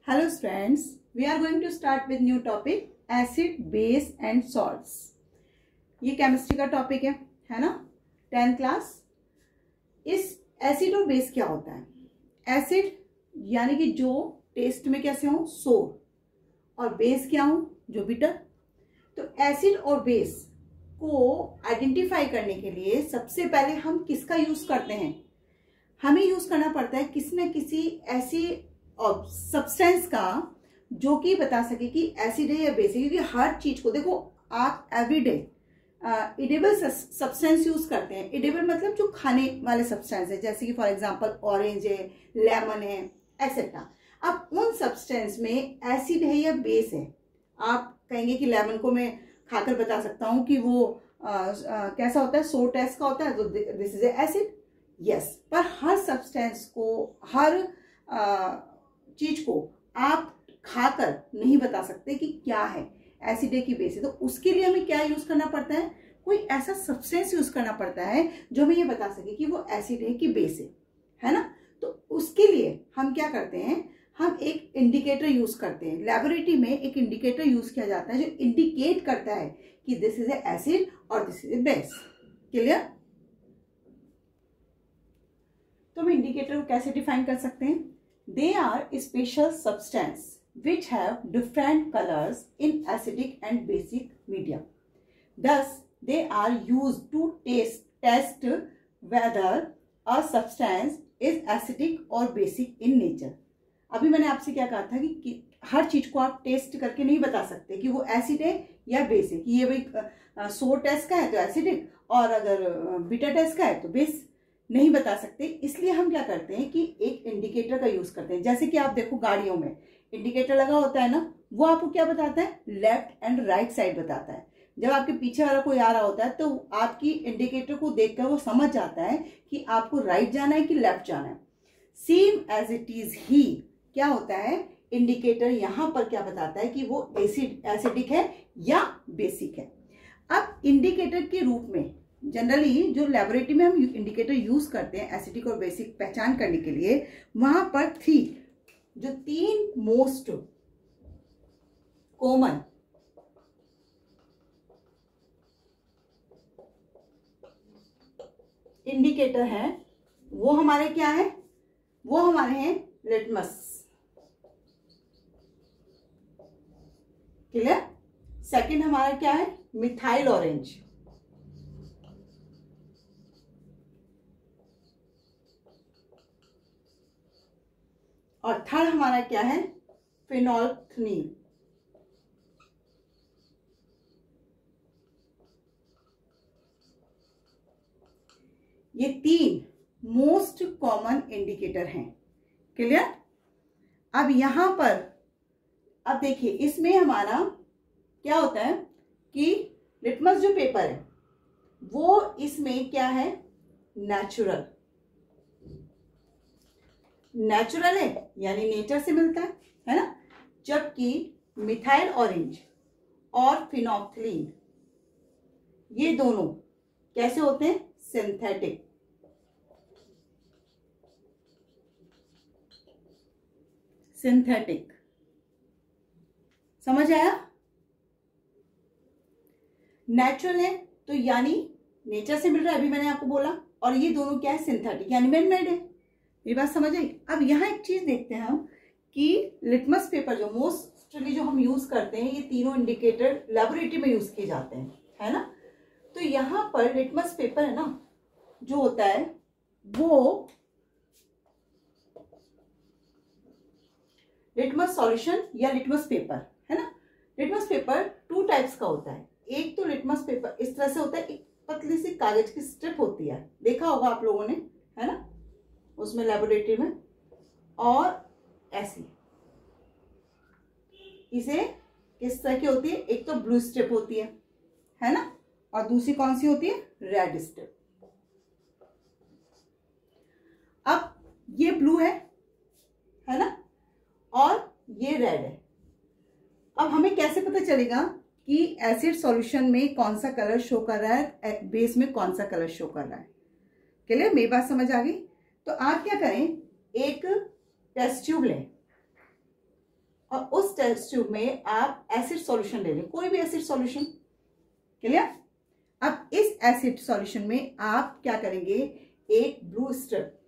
Hello students, we are going to start with new topic acid, base and salts. ये chemistry का topic है ना 10th class. इस acid और base क्या होता है? एसिड यानी कि जो टेस्ट में कैसे हो सोर, और बेस क्या हो जो बिटर। तो एसिड और बेस को आइडेंटिफाई करने के लिए सबसे पहले हम किसका यूज करते हैं? हमें यूज करना पड़ता है किसी न किसी ऐसी सब्सटेंस का जो कि बता सके कि एसिड है या बेस है। क्योंकि हर चीज को देखो, आप एवरीडे इडेबल सब्सटेंस यूज करते हैं। इडेबल मतलब जो खाने वाले सब्सटेंस है, जैसे कि फॉर एग्जांपल ऑरेंज है, लेमन है, एक्सेट्रा। अब उन सब्सटेंस में एसिड है या बेस है? आप कहेंगे कि लेमन को मैं खाकर बता सकता हूं कि वो कैसा होता है, सोर टेस्ट का होता है, तो दिस इज एसिड। यस, पर हर सब्सटेंस को, हर चीज को आप खाकर नहीं बता सकते कि क्या है, एसिड है कि बेस है। तो उसके लिए हमें क्या यूज करना पड़ता है? कोई ऐसा सब्सटेंस यूज करना पड़ता है जो हमें ये बता सके कि वो एसिड है कि बेस है ना। तो उसके लिए हम क्या करते हैं, हम एक इंडिकेटर यूज करते हैं। लेबोरेटरी में एक इंडिकेटर यूज किया जाता है जो इंडिकेट करता है कि दिस इज ए एसिड और this is a base. Clear? तो हम इंडिकेटर को कैसे डिफाइन कर सकते हैं? They are special substance which have different colors in acidic and basic media. Thus, they are used to test whether a substance is acidic or basic in nature. अभी मैंने आपसे क्या कहा था कि हर चीज को आप टेस्ट करके नहीं बता सकते कि वो एसिड है या बेस है। कि ये भाई सोर टेस्ट का है तो एसिडिक, और अगर बिटर टेस्ट का है तो बेस। नहीं बता सकते। इसलिए हम क्या करते हैं कि एक इंडिकेटर का यूज करते हैं। जैसे कि आप देखो गाड़ियों में इंडिकेटर लगा होता है ना, वो आपको क्या बताता है? लेफ्ट एंड राइट साइड बताता है। जब आपके पीछे वाला कोई आ रहा होता है तो आपकी इंडिकेटर को देखकर वो समझ जाता है कि आपको राइट जाना है कि लेफ्ट जाना है। सेम एज इट इज ही क्या होता है, इंडिकेटर यहां पर क्या बताता है कि वो एसिडिक है या बेसिक है। अब इंडिकेटर के रूप में जनरली जो लेबोरेटरी में हम इंडिकेटर यूज करते हैं एसिडिक और बेसिक पहचान करने के लिए, वहां पर तीन मोस्ट कॉमन इंडिकेटर है, वो हमारे क्या है? वो हमारे हैं लिटमस। क्लियर? सेकंड हमारा क्या है? Methyl orange. और थर्ड हमारा क्या है? फिनोल्फथालीन। ये तीन मोस्ट कॉमन इंडिकेटर हैं। क्लियर? अब यहां पर अब देखिए, इसमें हमारा क्या होता है कि लिटमस जो पेपर है वो इसमें क्या है? नेचुरल है, यानी नेचर से मिलता है ना। जबकि मिथाइल ऑरेंज और फिनोल्फथालीन ये दोनों कैसे होते हैं? सिंथेटिक। समझ आया? नेचुरल है तो यानी नेचर से मिल रहा है, अभी मैंने आपको बोला। और ये दोनों क्या है? सिंथेटिक, यानी मैन मेड है। ये बात समझ आई? अब यहाँ एक चीज देखते हैं हम कि लिटमस पेपर जो मोस्टली जो हम यूज करते हैं, ये तीनों इंडिकेटर लेबोरेटरी में यूज किए जाते हैं, है ना। तो यहाँ पर लिटमस पेपर है ना, जो होता है वो लिटमस सॉल्यूशन या लिटमस पेपर है ना। लिटमस पेपर 2 टाइप्स का होता है। एक तो लिटमस पेपर इस तरह से होता है, एक पतली सी कागज की स्ट्रिप होती है, देखा होगा आप लोगों ने, है ना, उसमें लेबोरेटरी में। और ऐसी इसे किस तरह की होती है? एक तो ब्लू स्ट्रिप होती है ना, और दूसरी कौन सी होती है? Red strip. अब ये ब्लू है ना, और ये रेड है। अब हमें कैसे पता चलेगा कि एसिड सॉल्यूशन में कौन सा कलर शो कर रहा है, बेस में कौन सा कलर शो कर रहा है? क्लियर? मेरी बात समझ आ गई? तो आप क्या करें, एक टेस्ट ट्यूब लें, और उस टेस्ट ट्यूब में आप एसिड सॉल्यूशन ले लें, कोई भी एसिड सॉल्यूशन। क्लियर? अब इस एसिड सॉल्यूशन में आप क्या करेंगे, एक ब्लू स्ट्रिप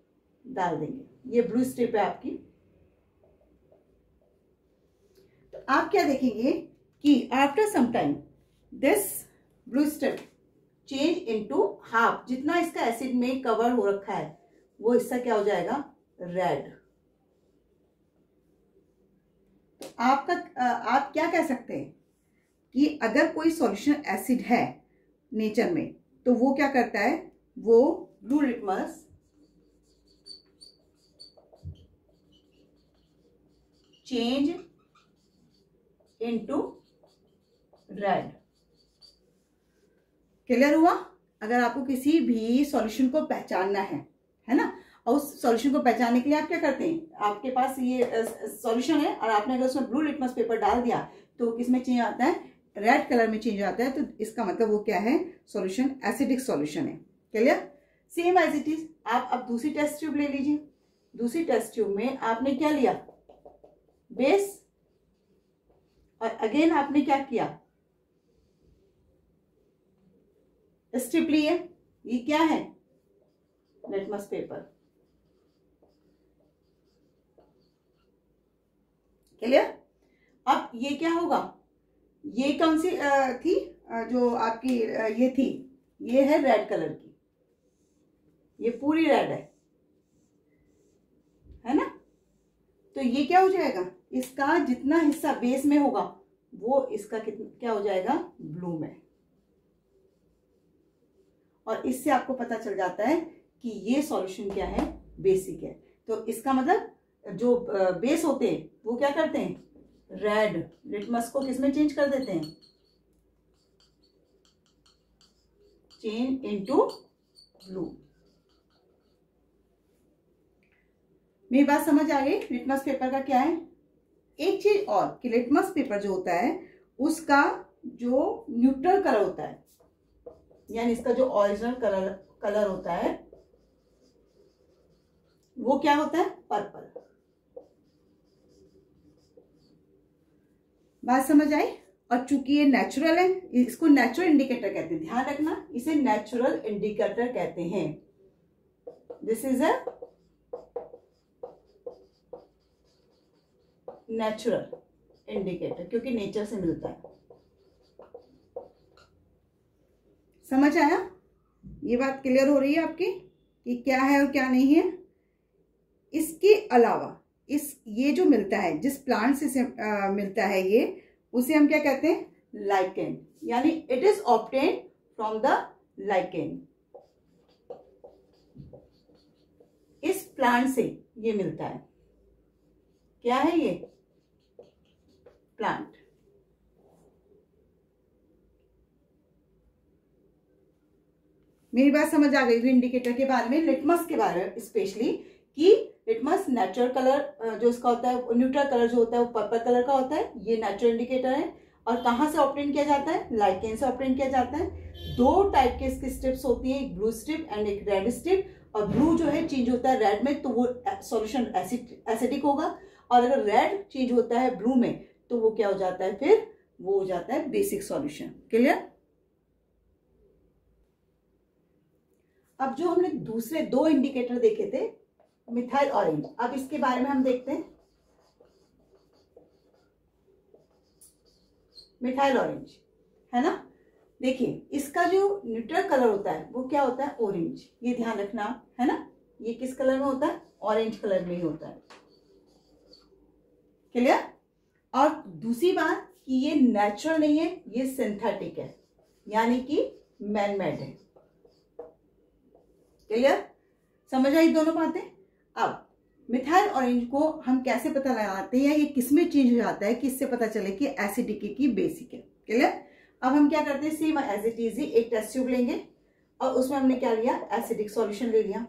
डाल देंगे। ये ब्लू स्ट्रिप है आपकी। तो आप क्या देखेंगे कि after some time this blue strip change into half, जितना इसका एसिड में कवर हो रखा है वो इसका क्या हो जाएगा, रेड। तो आप क्या कह सकते हैं कि अगर कोई सॉल्यूशन एसिड है नेचर में तो वो क्या करता है, वो blue litmus change into red. Clear हुआ? अगर आपको किसी भी सॉल्यूशन को पहचानना है ना, और उस सॉल्यूशन को पहचानने के लिए आप क्या करते हैं, आपके पास ये सॉल्यूशन है और आपने अगर उसमें ब्लू लिटमस पेपर डाल दिया तो किसमें चेंज आता है, रेड कलर में चेंज आता है। तो इसका मतलब वो क्या है, सॉल्यूशन एसिडिक सॉल्यूशन है। Clear? Same as it is आप अब दूसरी टेस्ट ट्यूब ले लीजिए। दूसरी टेस्ट ट्यूब में आपने क्या लिया, बेस, और अगेन आपने क्या किया, स्ट्रिप ली है। ये क्या है, लिटमस पेपर। क्लियर? अब ये क्या होगा, ये कौन सी थी जो आपकी ये थी, ये है रेड कलर की, ये पूरी रेड है ना। तो ये क्या हो जाएगा, इसका जितना हिस्सा बेस में होगा वो इसका क्या हो जाएगा, ब्लू में। और इससे आपको पता चल जाता है कि ये सॉल्यूशन क्या है, बेसिक है। तो इसका मतलब जो बेस होते हैं वो क्या करते हैं, रेड लिटमस को किसमें चेंज कर देते हैं, चेंज इनटू ब्लू। मेरी बात समझ आ गई? लिटमस पेपर का क्या है। एक चीज और कि लिटमस पेपर जो होता है उसका जो न्यूट्रल कलर होता है, यानी इसका जो ओरिजिनल कलर होता है वो क्या होता है, पर्पल। बात समझ आई? और चूंकि ये नेचुरल है, इसको नेचुरल इंडिकेटर कहते हैं। ध्यान रखना, इसे नेचुरल इंडिकेटर कहते हैं। This is a natural indicator, क्योंकि नेचर से मिलता है। समझ आया? ये बात क्लियर हो रही है आपकी कि क्या है और क्या नहीं है। इसके अलावा ये जो मिलता है, जिस प्लांट से मिलता है ये, उसे हम क्या कहते हैं, लाइकेन, यानी it is obtained from the lichen. इस प्लांट से ये मिलता है। क्या है ये, प्लांट। मेरी बात समझ आ गई इंडिकेटर के बारे में, लिटमस के बारे में स्पेशली, कि लिटमस नेचुरल कलर जो इसका होता है, न्यूट्रल कलर जो होता है वो पर्पल कलर का होता है। ये नेचुरल इंडिकेटर है। और कहाँ से ऑब्टेन किया जाता है, लाइकेन से ऑब्टेन किया जाता है। दो टाइप के इसकी स्ट्रिप्स होती है, एक ब्लू स्ट्रिप एंड एक रेड स्ट्रिप। और ब्लू जो है चेंज होता है रेड में तो वो सॉल्यूशन एसिडिक होगा, और अगर रेड चेंज होता है ब्लू में तो वो क्या हो जाता है, फिर वो हो जाता है बेसिक सॉल्यूशन। क्लियर? अब जो हमने दूसरे दो इंडिकेटर देखे थे, मिथाइल ऑरेंज, अब इसके बारे में हम देखते हैं। मिथाइल ऑरेंज है ना, देखिए इसका जो न्यूट्रल कलर होता है वो क्या होता है, ऑरेंज। ये ध्यान रखना है ना, ये किस कलर में होता है, ऑरेंज कलर में ही होता है। क्लियर? और दूसरी बात कि ये नेचुरल नहीं है, ये सिंथेटिक है, यानी कि मैन मेड है। क्लियर? समझ आई दोनों बातें? अब मिथाइल ऑरेंज को हम कैसे पता लगाते हैं, ये किसमें चेंज हो जाता है कि इससे पता चले कि एसिडिक है कि बेसिक है। क्लियर? अब हम क्या करते हैं, सेम एज इट इज, एक टेस्ट ट्यूब लेंगे और उसमें हमने क्या लिया, एसिडिक सॉल्यूशन ले लिया,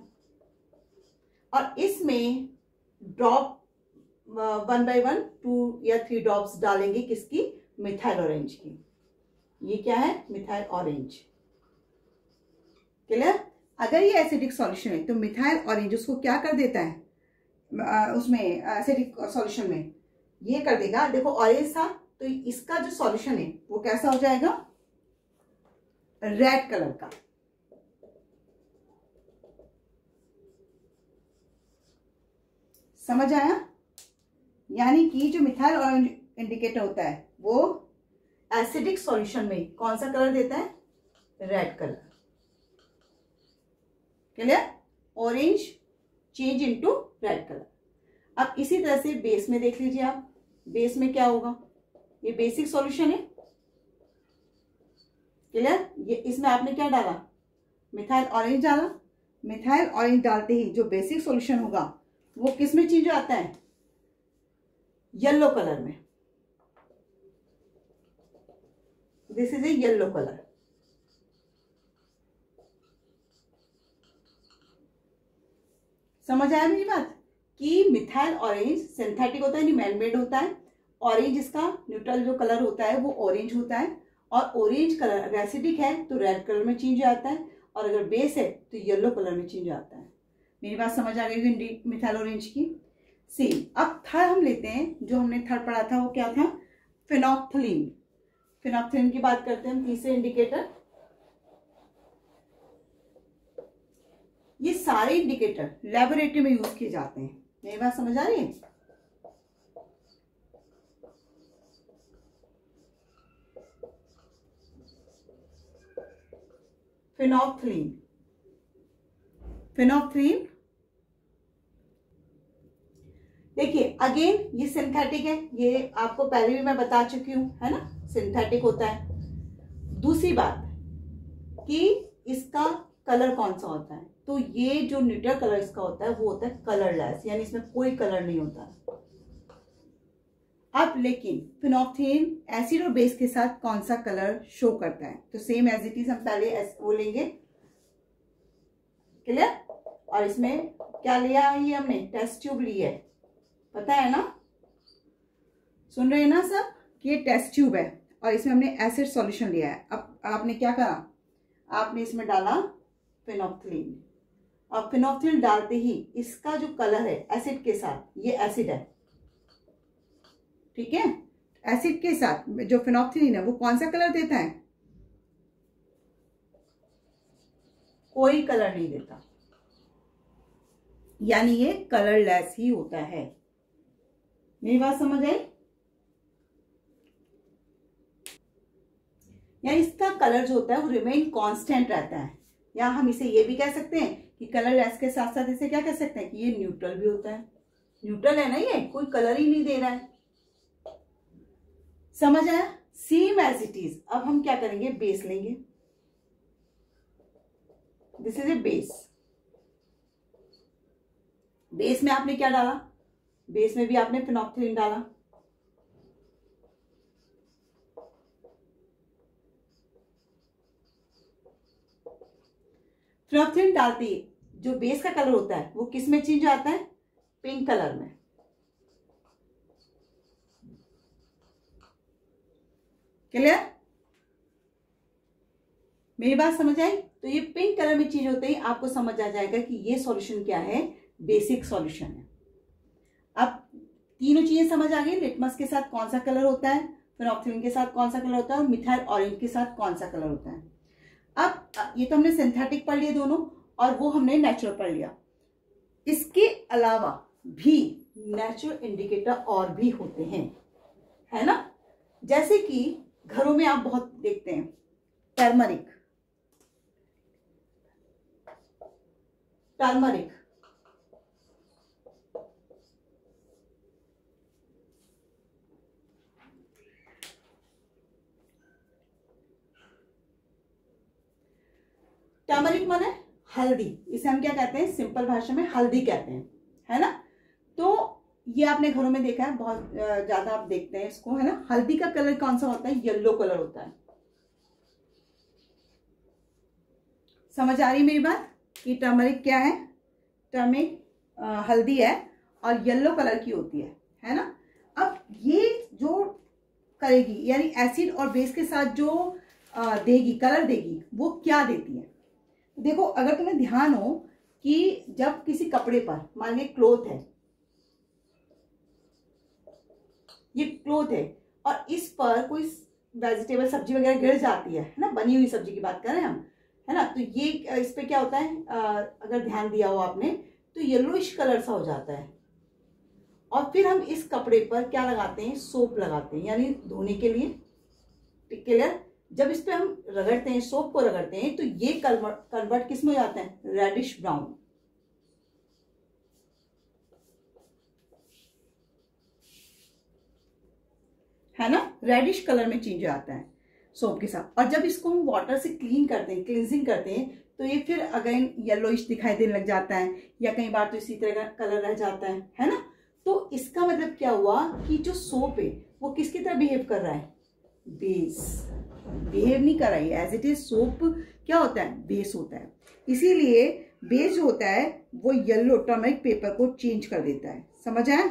और इसमें ड्रॉप 1 by 1 2 या 3 ड्रॉप्स डालेंगे, किसकी, मिथाइल ऑरेंज की। ये क्या है, मिथाइल ऑरेंज। क्लियर? अगर ये एसिडिक सॉल्यूशन है तो मिथाइल ऑरेंज उसको क्या कर देता है, उसमें एसिडिक सॉल्यूशन में ये कर देगा, देखो ऑरेंज था तो इसका जो सॉल्यूशन है वो कैसा हो जाएगा, रेड कलर का। समझ आया? यानी कि जो मिथाइल ऑरेंज इंडिकेटर होता है वो एसिडिक सॉल्यूशन में कौन सा कलर देता है, red colour. Clear? Orange change into red colour. अब इसी तरह से बेस में देख लीजिए आप, बेस में क्या होगा, ये बेसिक सॉल्यूशन है। क्लियर? ये इसमें आपने क्या डाला, मिथाइल ऑरेंज डाला। मिथाइल ऑरेंज डालते ही जो बेसिक सॉल्यूशन होगा वो किस में चेंज आता है, येलो कलर में। This is A yellow colour. समझ आया मेरी बात कि मिथाइल ऑरेंज सिंथेटिक होता है, यानी मैनमेड होता है। ऑरेंज इसका न्यूट्रल जो कलर होता है वो ऑरेंज होता है, और ऑरेंज कलर अगर एसिडिक है तो रेड कलर में चेंज आता है, और अगर बेस है तो येलो कलर में चेंज आता है। मेरी बात समझ आ गई मिथाइल ऑरेंज की? सेम। अब थर्ड हम लेते हैं, जो हमने थर्ड पढ़ा था वो क्या था, फिनोप्थलीन। फिनोप्थलीन की बात करते हैं हम, तीसरे इंडिकेटर। ये सारे इंडिकेटर लेबोरेटरी में यूज किए जाते हैं। मेरी बात समझ आ रही है? फिनोप्थलीन, फिनोप्थलीन देखिए अगेन ये सिंथेटिक है, ये आपको पहले भी मैं बता चुकी हूं, है ना, सिंथेटिक होता है। दूसरी बात कि इसका कलर कौन सा होता है, तो ये जो न्यूट्रल कलर इसका होता है वो होता है कलरलेस, यानी इसमें कोई कलर नहीं होता। अब लेकिन फिनोप्थलीन एसिड और बेस के साथ कौन सा कलर शो करता है, तो सेम एज इट इज हम पहले वो लेंगे। क्लियर? और इसमें क्या लिया है, ये हमने टेस्ट ट्यूब ली है, पता है ना, सुन रहे हैं ना सब, कि ये टेस्ट ट्यूब है और इसमें हमने एसिड सॉल्यूशन लिया है। अब आपने क्या करा, आपने इसमें डाला फिनोप्थलीन, और फिनोप्थलीन डालते ही इसका जो कलर है एसिड के साथ, ये एसिड है, ठीक है, एसिड के साथ जो फिनोप्थलीन है वो कौन सा कलर देता है, कोई कलर नहीं देता, यानी ये कलरलेस ही होता है। मेरी बात समझ आई? यानी इसका कलर जो होता है वो रिमेन कांस्टेंट रहता है, या हम इसे ये भी कह सकते हैं कि कलरलेस के साथ साथ इसे क्या कह सकते हैं कि ये न्यूट्रल भी होता है। न्यूट्रल है ना, ये कोई कलर ही नहीं दे रहा है। समझ आया? Same as it is. अब हम क्या करेंगे, बेस लेंगे। This is a base. Base में आपने क्या डाला, बेस में भी आपने फिनोप्थलीन डाला। फिनोप्थलीन डालते ही जो बेस का कलर होता है वो किस में चेंज आता है, पिंक कलर में। क्लियर? मेरी बात समझ आई? तो ये पिंक कलर में चेंज होते ही आपको समझ आ जाएगा कि ये सॉल्यूशन क्या है, बेसिक सॉल्यूशन है। अब तीनों चीजें समझ आ गई, लिटमस के साथ कौन सा कलर होता है, फिनोप्थलीन के साथ कौन सा कलर होता है, और मिथाइल ऑरेंज के साथ कौन सा कलर होता है। अब ये तो हमने सिंथेटिक पढ़ लिए दोनों, और वो हमने नेचुरल पढ़ लिया। इसके अलावा भी नेचुरल इंडिकेटर और भी होते हैं, है ना, जैसे कि घरों में आप बहुत देखते हैं टर्मरिक। टर्मरिक टर्मरिक माने हल्दी, इसे हम क्या कहते हैं, सिंपल भाषा में हल्दी कहते हैं, है ना। तो ये आपने घरों में देखा है, बहुत ज्यादा आप देखते हैं इसको, है ना। हल्दी का कलर कौन सा होता है, येलो कलर होता है। समझ आ रही मेरी बात कि टर्मरिक क्या है, टर्मरिक हल्दी है और येलो कलर की होती है ना। अब ये जो करेगी, यानी एसिड और बेस के साथ जो देगी, कलर देगी, वो क्या देती है। देखो अगर तुम्हें ध्यान हो कि जब किसी कपड़े पर, मान लीजिए क्लोथ है, क्लॉथ है और इस पर कोई वेजिटेबल सब्जी वगैरह गिर जाती है ना, बनी हुई सब्जी की बात करें हम, है ना, तो ये इस पे क्या होता है, अगर ध्यान दिया हो आपने तो येलोइश कलर सा हो जाता है। और फिर हम इस कपड़े पर क्या लगाते हैं, सोप लगाते हैं, यानी धोने के लिए। क्लियर? जब इस पे हम रगड़ते हैं, सोप को रगड़ते हैं, तो ये कन्वर्ट किस में हो जाता है, रेडिश ब्राउन। है ना, रेडिश कलर में चेंज हो जाता है सोप के साथ। और जब इसको हम वाटर से क्लीन करते हैं, क्लींजिंग करते हैं, तो ये फिर अगेन येलोइश दिखाई देने लग जाता है, या कई बार तो इसी तरह का कलर रह जाता है ना। तो इसका मतलब क्या हुआ कि जो सोप है वो किसकी तरह बिहेव कर रहा है, बेस। बिहेव नहीं कर रहा है एज इट इज। सोप क्या होता है, बेस होता है। इसीलिए बेस जो होता है वो येलो टर्मरिक पेपर को चेंज कर देता है। समझ आया?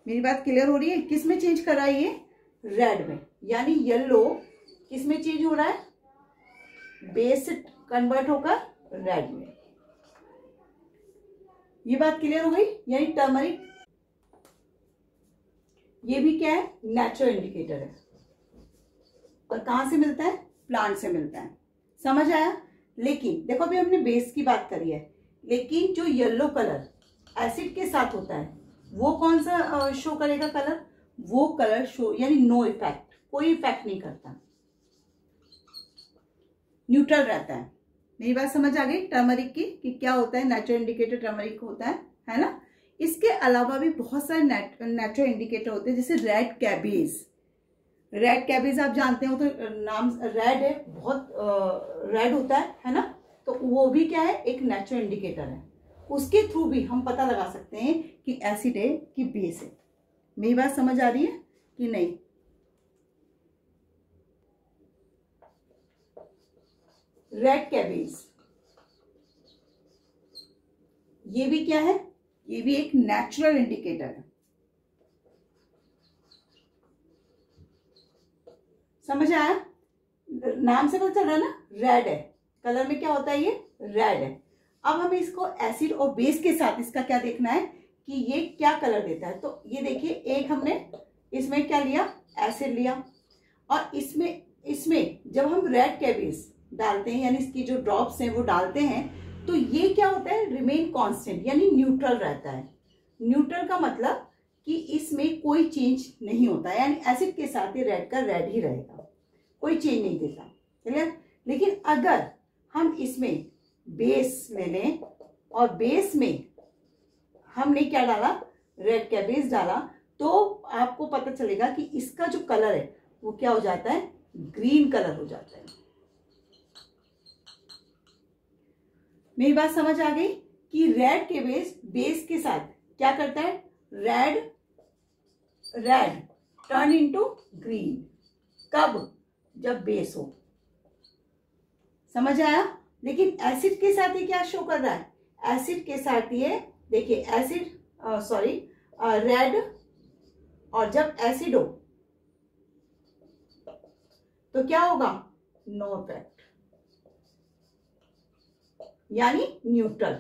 मेरी बात क्लियर हो रही है? किस में चेंज कर रहा है ये, रेड में। यानी येलो किस में चेंज हो रहा है, बेस से कन्वर्ट होकर रेड में। ये बात क्लियर हो गई? यानी टर्मरिक ये भी क्या है, नेचुरल इंडिकेटर है। और कहां से मिलता है, प्लांट से मिलता है। समझ आया? लेकिन देखो अभी हमने बेस की बात करी है, लेकिन जो येलो कलर एसिड के साथ होता है वो कौन सा शो करेगा कलर, वो कलर शो, यानी नो इफेक्ट, कोई इफेक्ट नहीं करता, न्यूट्रल रहता है। मेरी बात समझ आ गई टर्मरिक की कि क्या होता है, नेचुरल इंडिकेटर टर्मरिक होता है ना। इसके अलावा भी बहुत सारे नेचुरल इंडिकेटर होते हैं, जैसे रेड कैबेज। रेड कैबेज आप जानते हो, तो नाम रेड है, बहुत रेड होता है ना, तो वो भी क्या है, एक नेचुरल इंडिकेटर है। उसके थ्रू भी हम पता लगा सकते हैं कि एसिड है कि बेस है। मेरी बात समझ आ रही है कि नहीं? रेड कैबेज ये भी क्या है, ये भी एक नेचुरल इंडिकेटर है। समझ आया? नाम से पता चल रहा है ना, रेड है, कलर में क्या होता है, ये रेड है। अब हमें इसको एसिड और बेस के साथ इसका क्या देखना है कि ये क्या कलर देता है। तो ये देखिए, एक हमने इसमें क्या लिया, एसिड लिया, और इसमें जब हम रेड कैबेज डालते हैं, यानी इसकी जो ड्रॉप्स हैं वो डालते हैं, तो ये क्या होता है, रिमेन कांस्टेंट, यानी न्यूट्रल रहता है। न्यूट्रल का मतलब कि इसमें कोई चेंज नहीं होता है, यानी एसिड के साथ ये रेड का रेड ही रहेगा, कोई चेंज नहीं देता। क्लियर? लेकिन अगर हम इसमें बेस ले लें और बेस में हमने क्या डाला, रेड कैबेज डाला, तो आपको पता चलेगा कि इसका जो कलर है वो क्या हो जाता है, ग्रीन कलर हो जाता है। मेरी बात समझ आ गई कि रेड कैबेज बेस के साथ क्या करता है, रेड टर्न इनटू ग्रीन। कब? जब बेस हो। समझ आया? लेकिन एसिड के साथ ये क्या शो कर रहा है, एसिड के साथ ये देखिए, एसिड रेड, और जब एसिड हो तो क्या होगा, नो इफेक्ट, यानी न्यूट्रल।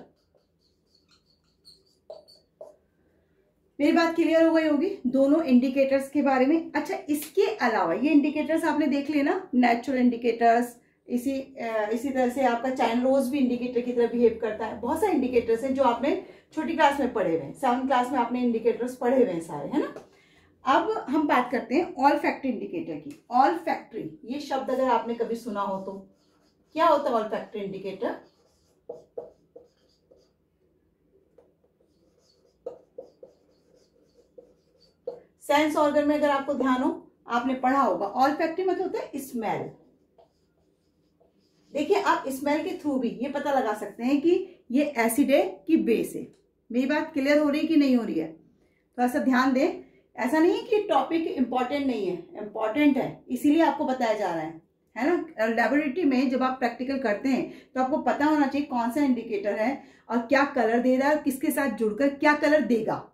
मेरी बात क्लियर हो गई होगी दोनों इंडिकेटर्स के बारे में। अच्छा, इसके अलावा ये इंडिकेटर्स आपने देख लिए ना, नेचुरल इंडिकेटर्स, इसी तरह से आपका चैन रोज भी इंडिकेटर की तरह बिहेव करता है। बहुत सारे इंडिकेटर्स हैं जो आपने छोटी क्लास में पढ़े हुए हैं, 7th क्लास में आपने इंडिकेटर्स पढ़े हुए हैं सारे, है ना। अब हम बात करते हैं ऑल फैक्ट्री इंडिकेटर की। ऑल फैक्ट्री ये शब्द अगर आपने कभी सुना हो तो क्या होता है all factory indicator? Sense organ में अगर आपको ध्यान हो, आपने पढ़ा होगा, ऑल फैक्ट्री मतलब होता है स्मेल। देखिए, आप स्मेल के थ्रू भी ये पता लगा सकते हैं कि ये एसिड है कि बेस है। मेरी बात क्लियर हो रही है कि नहीं हो रही है? थोड़ा सा ध्यान दें। ऐसा नहीं है कि टॉपिक इंपॉर्टेंट नहीं है, इंपॉर्टेंट है, इसीलिए आपको बताया जा रहा है ना। लैबोरेटरी में जब आप प्रैक्टिकल करते हैं तो आपको पता होना चाहिए कौन सा इंडिकेटर है और क्या कलर दे रहा है और किसके साथ जुड़कर क्या कलर देगा।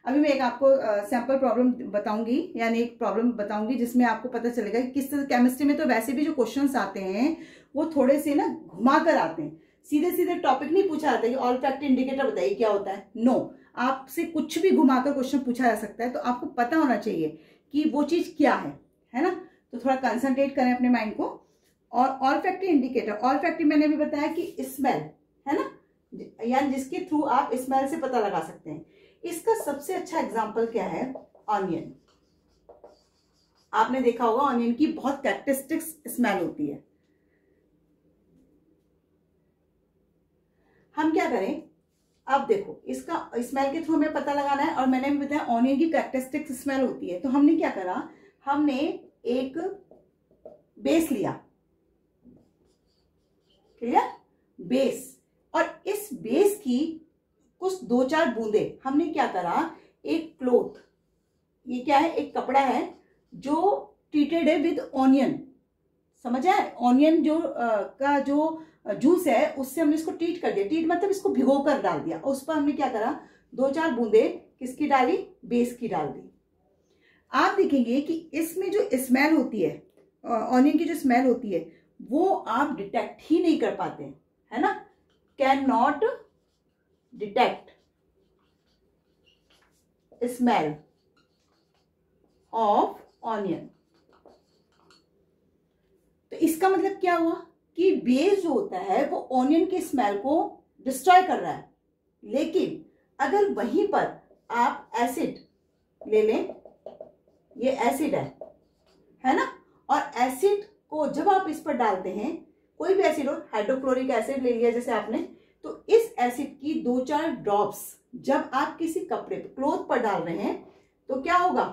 अभी मैं एक आपको सैंपल प्रॉब्लम बताऊंगी, यानी एक प्रॉब्लम बताऊंगी जिसमें आपको पता चलेगा कि किस तरह। केमिस्ट्री में तो वैसे भी जो क्वेश्चंस आते हैं वो थोड़े से ना घुमा कर आते हैं। सीधे सीधे टॉपिक नहीं पूछा जाता कि ऑल्फैक्टरी इंडिकेटर बताइए क्या होता है। नो, आपसे कुछ भी घुमाकर क्वेश्चन पूछा जा सकता है, तो आपको पता होना चाहिए कि वो चीज क्या है ना। तो थोड़ा कंसंट्रेट करें अपने माइंड को। और ऑल्फैक्टरी इंडिकेटर, ऑल्फैक्टरी मैंने भी बताया कि स्मेल है ना, यानी जिसके थ्रू आप स्मेल से पता लगा सकते हैं। इसका सबसे अच्छा एग्जाम्पल क्या है, ऑनियन। आपने देखा होगा ऑनियन की बहुत कैरेक्टरिस्टिक्स स्मेल होती है। हम क्या करें, अब देखो इसका स्मेल के थ्रू हमें पता लगाना है, और मैंने भी बताया ऑनियन की कैरेक्टरिस्टिक स्मेल होती है। तो हमने क्या करा, हमने एक बेस लिया, क्लियर, बेस, और इस बेस की कुछ 2-4 बूंदे हमने क्या करा, एक क्लोथ, ये क्या है, एक कपड़ा है जो ट्रीटेड है विद ऑनियन, समझ आए, ऑनियन जो का जो जूस है उससे हमने इसको ट्रीट कर दिया। ट्रीट मतलब इसको भिगो कर डाल दिया, और उस पर हमने क्या करा, 2-4 बूंदे किसकी डाली, बेस की डाल दी। आप देखेंगे कि इसमें जो स्मेल होती है, ऑनियन की जो स्मेल होती है, वो आप डिटेक्ट ही नहीं कर पाते, है ना, can not detect smell of onion. तो इसका मतलब क्या हुआ कि बेस जो होता है वो ऑनियन के स्मेल को डिस्ट्रॉय कर रहा है। लेकिन अगर वहीं पर आप एसिड ले लें, ये एसिड है ना, और एसिड को जब आप इस पर डालते हैं, कोई भी एसिड हो, हाइड्रोक्लोरिक एसिड ले लिया जैसे आपने, तो इस एसिड की 2-4 ड्रॉप्स जब आप किसी कपड़े पे, क्लोथ पर डाल रहे हैं, तो क्या होगा,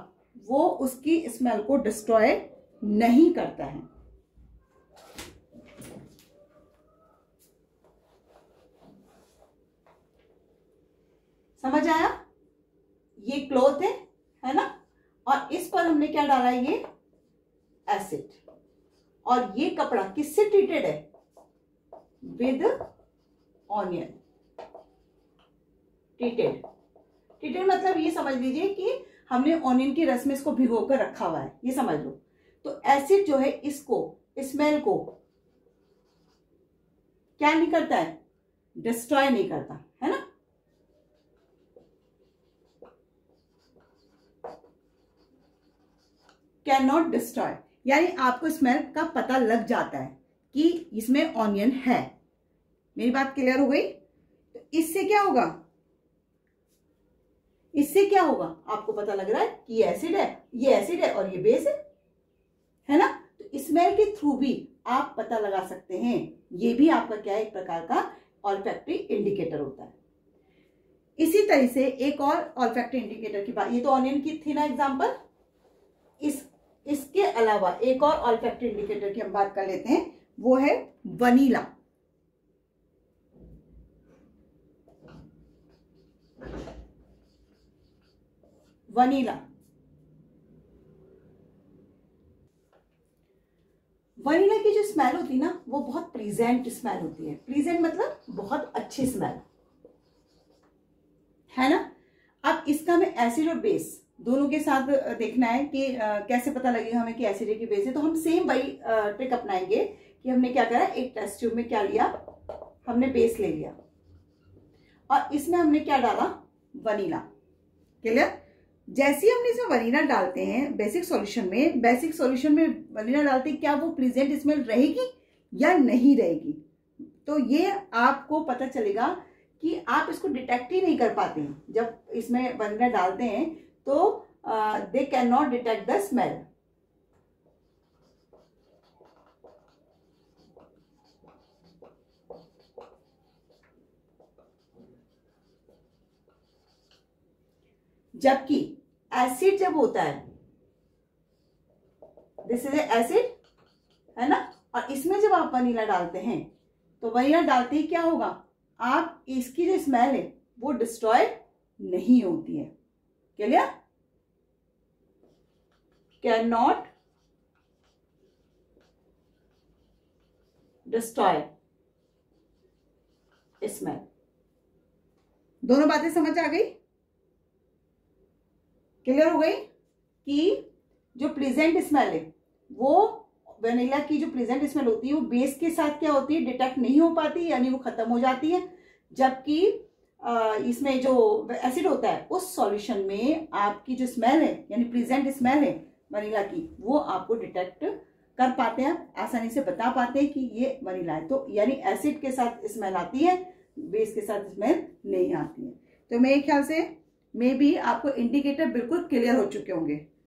वो उसकी स्मेल को डिस्ट्रॉय नहीं करता है। समझ आया, ये क्लोथ है ना, और इस पर हमने क्या डाला, ये एसिड, और ये कपड़ा किससे ट्रीटेड है, विद ऑनियन। ट्रीटेड मतलब ये समझ लीजिए कि हमने ऑनियन की रस में इसको भिगो कर रखा हुआ है, ये समझ लो। तो एसिड जो है इसको, स्मेल को क्या नहीं करता है, डिस्ट्रॉय नहीं करता, है ना। कैन नॉट डिस्ट्रॉय, यानी आपको स्मेल का पता लग जाता है कि इसमें ऑनियन है। मेरी बात क्लियर हो गई। तो इससे क्या होगा, आपको पता लग रहा है कि ये एसिड है, ये एसिड है और ये बेस है ना। तो स्मेल के थ्रू भी आप पता लगा सकते हैं। ये भी आपका क्या है, एक प्रकार का ऑल्फैक्टरी इंडिकेटर होता है। इसी तरह से एक और ऑल्फैक्टरी इंडिकेटर की बात, ये तो ऑनियन की थी ना एग्जांपल, इसके अलावा एक और ऑल्फैक्टरी इंडिकेटर की हम बात कर लेते हैं, वो है वनीला। वनीला की जो स्मेल होती है ना, वो बहुत प्लीजेंट स्मेल होती है। प्लीजेंट मतलब बहुत अच्छी स्मेल, है ना। अब इसका हमें एसिड और बेस दोनों के साथ देखना है कि कैसे पता लगेगा हमें कि एसिड है कि बेस है। तो हम सेम वही ट्रिक अपनाएंगे कि हमने क्या करा, एक टेस्ट ट्यूब में क्या लिया, हमने बेस ले लिया, और इसमें हमने क्या डाला, वनीला। क्लियर। जैसे ही हमने इसमें वनीला डालते हैं बेसिक सॉल्यूशन में वनीला डालते हैं, क्या वो प्लीजेंट स्मेल रहेगी या नहीं रहेगी। तो ये आपको पता चलेगा कि आप इसको डिटेक्ट ही नहीं कर पाते हैं। जब इसमें वनीला डालते हैं तो they can not detect the smell. जबकि एसिड जब होता है, दिस इज एसिड, है ना, और इसमें जब आप वनीला डालते हैं, तो वनीला डालते ही क्या होगा, आप इसकी जो स्मेल है वो डिस्ट्रॉय नहीं होती है। Clear. Can not destroy smell. दोनों बातें समझ आ गई, क्लियर हो गई कि जो प्लीजेंट स्मेल है वो वनीला की जो प्लेजेंट स्मेल होती है वो बेस के साथ क्या होती है, डिटेक्ट नहीं हो पाती, यानी वो खत्म हो जाती है। जबकि इसमें जो एसिड होता है उस सॉल्यूशन में आपकी जो स्मेल है यानी प्लेजेंट स्मेल है वनीला की, वो आपको डिटेक्ट कर पाते हैं, आसानी से बता पाते हैं कि ये वनीला है। तो यानी एसिड के साथ स्मेल आती है, बेस के साथ स्मेल नहीं आती है। तो मेरे ख्याल से मे बी आपको इंडिकेटर बिल्कुल क्लियर हो चुके होंगे।